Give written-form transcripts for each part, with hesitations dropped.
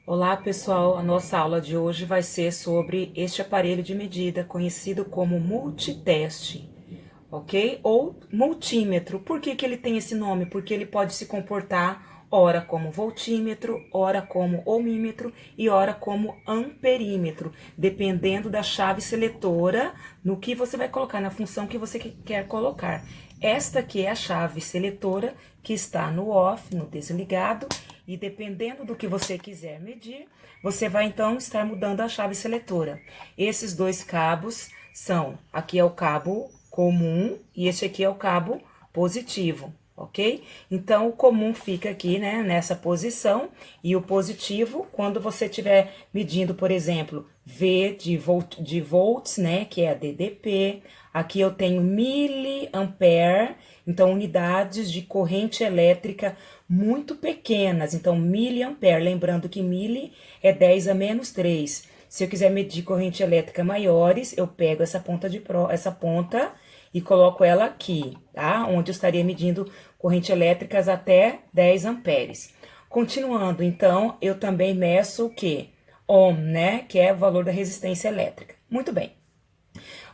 Olá pessoal, a nossa aula de hoje vai ser sobre este aparelho de medida conhecido como multiteste, ok? Ou multímetro. Por que que ele tem esse nome? Porque ele pode se comportar ora como voltímetro, ora como ohmímetro e ora como amperímetro, dependendo da chave seletora no que você vai colocar, na função que você quer colocar. Esta aqui é a chave seletora que está no off, no desligado, e dependendo do que você quiser medir, você vai então estar mudando a chave seletora. Esses dois cabos são, aqui é o cabo comum e este aqui é o cabo positivo, ok? Então, o comum fica aqui, né, nessa posição, e o positivo, quando você estiver medindo, por exemplo, V de volts, né, que é a DDP, aqui eu tenho miliampere, então unidades de corrente elétrica muito pequenas, então miliampere, lembrando que mili é 10 a menos 3. Se eu quiser medir corrente elétrica maiores, eu pego essa ponta e coloco ela aqui, tá? Onde eu estaria medindo corrente elétricas até 10 amperes. Continuando, então, eu também meço o quê? Ohm, né? Que é o valor da resistência elétrica. Muito bem.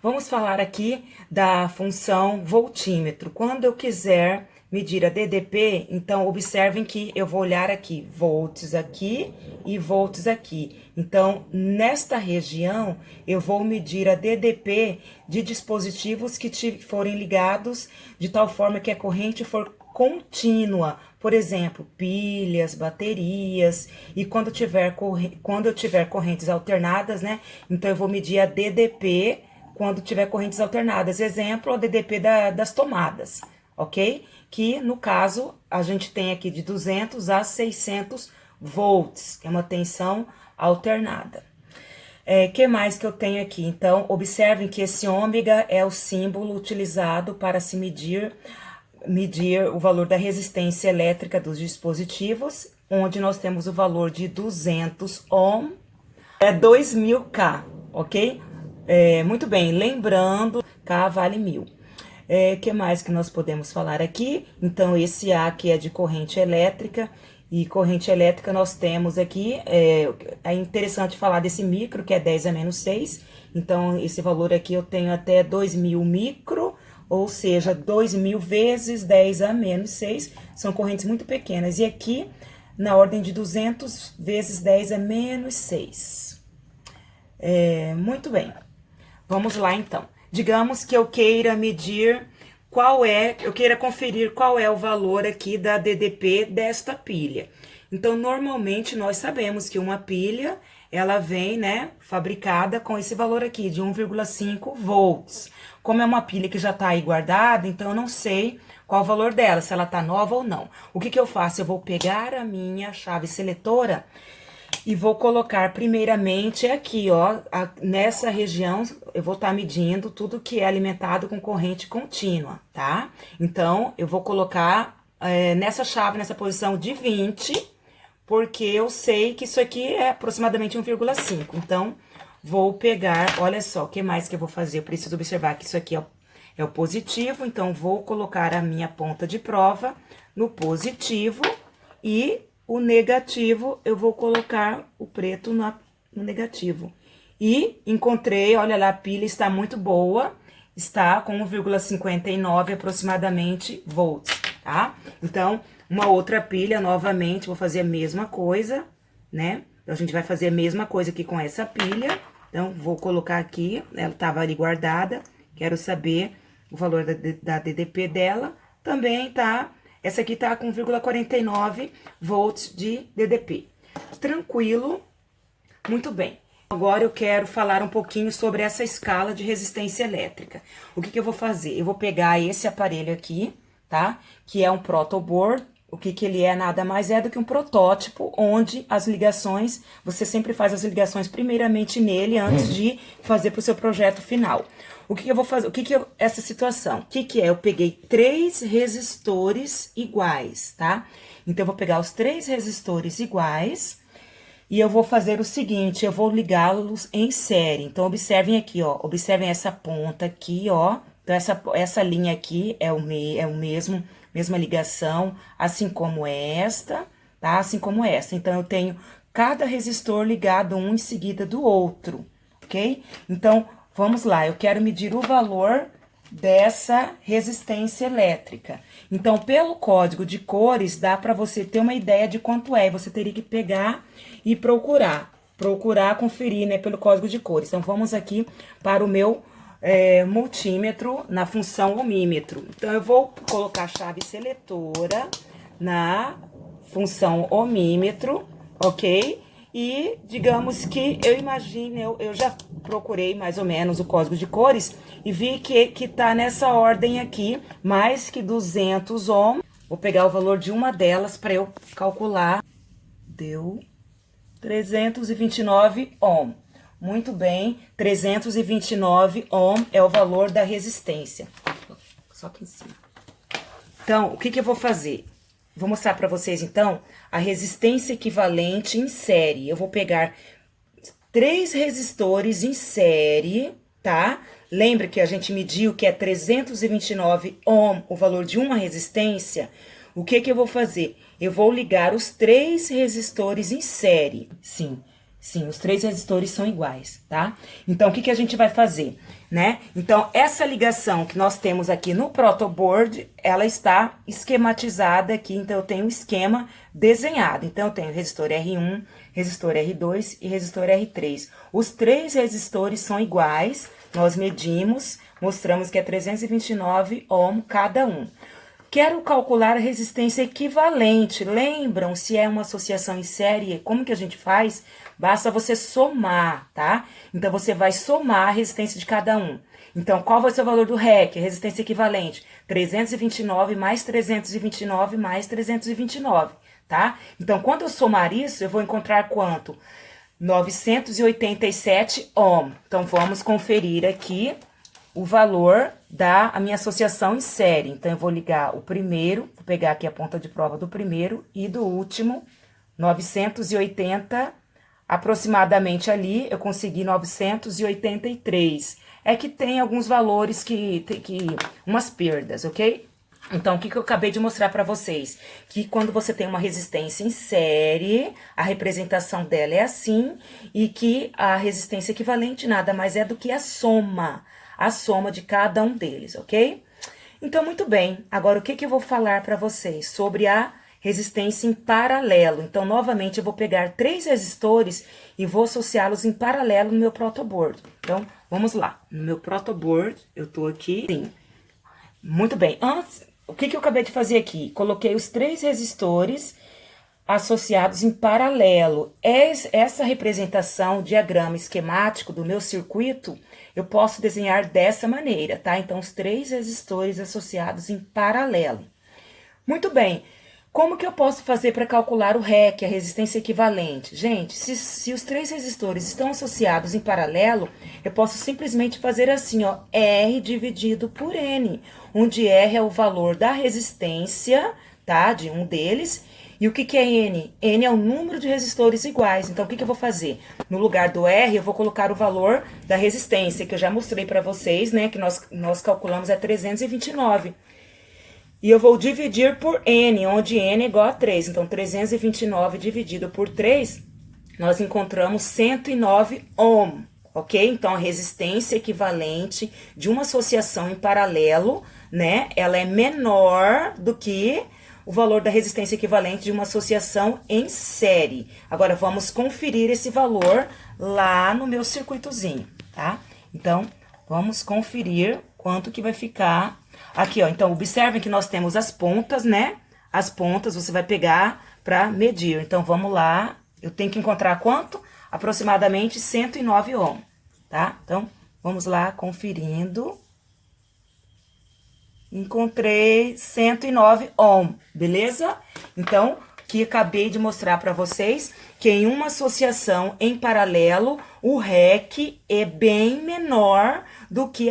Vamos falar aqui da função voltímetro. Quando eu quiser medir a DDP, então observem que eu vou olhar aqui, volts aqui e volts aqui. Então, nesta região, eu vou medir a DDP de dispositivos que forem ligados de tal forma que a corrente for contínua, por exemplo, pilhas, baterias, e quando eu tiver correntes alternadas, né? Então eu vou medir a DDP quando tiver correntes alternadas. Exemplo, a DDP das tomadas, ok? Que, no caso, a gente tem aqui de 200 a 600 volts, que é uma tensão alternada. Que mais que eu tenho aqui? Então, observem que esse ômega é o símbolo utilizado para se medir o valor da resistência elétrica dos dispositivos, onde nós temos o valor de 200 ohm, é 2000 K, ok? Muito bem, lembrando, K vale 1000. Que mais que nós podemos falar aqui? Então, esse A aqui é de corrente elétrica, e corrente elétrica nós temos aqui, é interessante falar desse micro, que é 10 a menos 6, então esse valor aqui eu tenho até 2000 micro, ou seja, 2000 vezes 10 a menos 6, são correntes muito pequenas, e aqui na ordem de 200 vezes 10 a menos 6. Muito bem. Vamos lá, então. Digamos que eu queira medir eu queira conferir qual é o valor aqui da DDP desta pilha. Então, normalmente, nós sabemos que uma pilha, ela vem, né, fabricada com esse valor aqui, de 1,5 volts. Como é uma pilha que já está aí guardada, então eu não sei qual o valor dela, se ela está nova ou não. O que que eu faço? Eu vou pegar a minha chave seletora e vou colocar primeiramente aqui, ó, nessa região, eu vou estar medindo tudo que é alimentado com corrente contínua, tá? Então, eu vou colocar nessa chave, nessa posição de 20, porque eu sei que isso aqui é aproximadamente 1,5. Então, vou pegar, olha só, o que mais que eu vou fazer? Eu preciso observar que isso aqui é o positivo, então, vou colocar a minha ponta de prova no positivo e o negativo, eu vou colocar o preto no negativo. E encontrei, olha lá, a pilha está muito boa, está com 1,59 aproximadamente volts, tá? Então, uma outra pilha, novamente, vou fazer a mesma coisa, né? Então, a gente vai fazer a mesma coisa aqui com essa pilha. Então, vou colocar aqui, ela estava ali guardada, quero saber o valor da DDP dela. Também tá... Essa aqui tá com 0,49 volts de DDP. Tranquilo, muito bem. Agora eu quero falar um pouquinho sobre essa escala de resistência elétrica. O que que eu vou fazer? Eu vou pegar esse aparelho aqui, tá? Que é um protoboard. O que que ele é? Nada mais é do que um protótipo, onde as ligações, você sempre faz as ligações primeiramente nele, antes de fazer para o seu projeto final. O que que eu vou fazer? Essa situação? O que que é? Eu peguei 3 resistores iguais, tá? Então, eu vou pegar os 3 resistores iguais e eu vou fazer o seguinte, eu vou ligá-los em série. Então, observem aqui, ó, observem essa ponta aqui, ó. Então, essa linha aqui é o mesma ligação, assim como esta, tá? Assim como essa. Então, eu tenho cada resistor ligado um em seguida do outro, ok? Então, vamos lá, eu quero medir o valor dessa resistência elétrica. Então, pelo código de cores, dá para você ter uma ideia de quanto é. Você teria que pegar e procurar, conferir, né, pelo código de cores. Então, vamos aqui para o meu multímetro na função ohmímetro. Então, eu vou colocar a chave seletora na função ohmímetro, ok? E digamos que eu já procurei mais ou menos o código de cores e vi que tá nessa ordem aqui, mais que 200 ohms. Vou pegar o valor de uma delas para eu calcular. Deu 329 ohms. Muito bem, 329 ohms é o valor da resistência. Só aqui em cima. Então, o que eu vou fazer? Vou mostrar para vocês, então, a resistência equivalente em série. Eu vou pegar 3 resistores em série, tá? Lembra que a gente mediu que é 329 ohm o valor de uma resistência? O que eu vou fazer? Eu vou ligar os 3 resistores em série. Sim, os 3 resistores são iguais, tá? Então, o que a gente vai fazer, né? Então, essa ligação que nós temos aqui no protoboard, ela está esquematizada aqui, então eu tenho um esquema desenhado. Então, eu tenho resistor R1, resistor R2 e resistor R3. Os 3 resistores são iguais, nós medimos, mostramos que é 329 ohm cada um. Quero calcular a resistência equivalente. Lembram, se é uma associação em série, como que a gente faz? Basta você somar, tá? Então, você vai somar a resistência de cada um. Então, qual vai ser o valor do REC, a resistência equivalente? 329 mais 329 mais 329, tá? Então, quando eu somar isso, eu vou encontrar quanto? 987 ohm. Então, vamos conferir aqui o valor da minha associação em série. Então, eu vou ligar o primeiro, vou pegar aqui a ponta de prova do primeiro e do último, 980, aproximadamente ali, eu consegui 983. É que tem alguns valores umas perdas, ok? Então, o que eu acabei de mostrar para vocês? Que quando você tem uma resistência em série, a representação dela é assim, e que a resistência equivalente nada mais é do que a soma de cada um deles, ok? Então, muito bem. Agora, o que eu vou falar para vocês? Sobre a resistência em paralelo. Então, novamente, eu vou pegar 3 resistores e vou associá-los em paralelo no meu protoboard. Então, vamos lá. No meu protoboard, eu tô aqui. Sim. Muito bem. Antes, o que eu acabei de fazer aqui? Coloquei os 3 resistores associados em paralelo. Essa representação, diagrama esquemático do meu circuito, eu posso desenhar dessa maneira, tá? Então, os 3 resistores associados em paralelo. Muito bem. Como que eu posso fazer para calcular o REC, a resistência equivalente? Gente, se os 3 resistores estão associados em paralelo, eu posso simplesmente fazer assim, ó, R dividido por N, onde R é o valor da resistência, tá? De um deles. E o que é N? N é o número de resistores iguais. Então, o que eu vou fazer? No lugar do R, eu vou colocar o valor da resistência, que eu já mostrei para vocês, né? Que nós calculamos é 329. E eu vou dividir por N, onde N é igual a 3. Então, 329 dividido por 3, nós encontramos 109 ohm, ok? Então, a resistência equivalente de uma associação em paralelo, né? Ela é menor do que o valor da resistência equivalente de uma associação em série. Agora, vamos conferir esse valor lá no meu circuitozinho, tá? Então, vamos conferir quanto que vai ficar aqui, ó. Então, observem que nós temos as pontas, né? As pontas você vai pegar para medir. Então, vamos lá. Eu tenho que encontrar quanto? Aproximadamente 109 ohm, tá? Então, vamos lá, conferindo. Encontrei 109 ohm, beleza? Então, que acabei de mostrar para vocês que em uma associação em paralelo, o REC é bem menor do que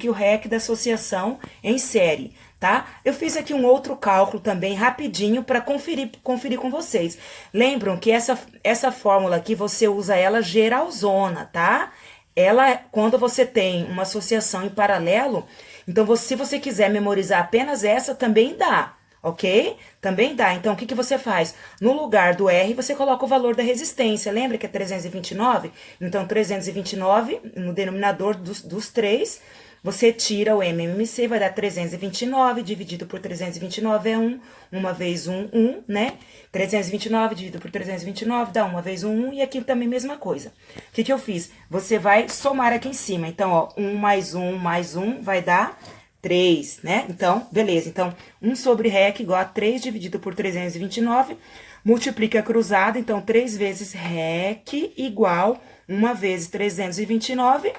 o REC da associação em série, tá? Eu fiz aqui um outro cálculo também rapidinho para conferir com vocês. Lembram que essa fórmula aqui você usa ela geralzona, tá? Ela, quando você tem uma associação em paralelo, então se você quiser memorizar apenas essa, também dá, ok? Também dá. Então, o que que você faz? No lugar do R, você coloca o valor da resistência. Lembra que é 329? Então, 329 no denominador dos 3, você tira o MMC, vai dar 329, dividido por 329 é 1, uma vez 1, 1, né? 329 dividido por 329 dá uma vez 1, 1, e aqui também mesma coisa. O que que eu fiz? Você vai somar aqui em cima. Então, ó, 1 mais 1 vai dar 3, né? Então, beleza. Então, 1 sobre REC igual a 3 dividido por 329. Multiplica cruzado. Então, 3 vezes REC igual 1 vezes 329.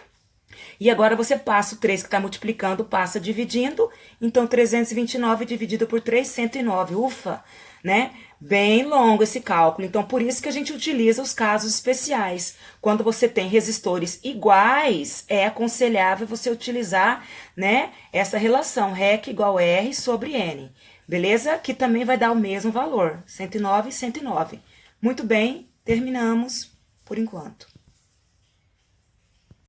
E agora você passa o 3 que está multiplicando, passa dividindo. Então, 329 dividido por 3, 109. Ufa, né? Bem longo esse cálculo. Então, por isso que a gente utiliza os casos especiais. Quando você tem resistores iguais, é aconselhável você utilizar, né, essa relação REC igual R sobre N. Beleza? Que também vai dar o mesmo valor, 109 e 109. Muito bem, terminamos por enquanto.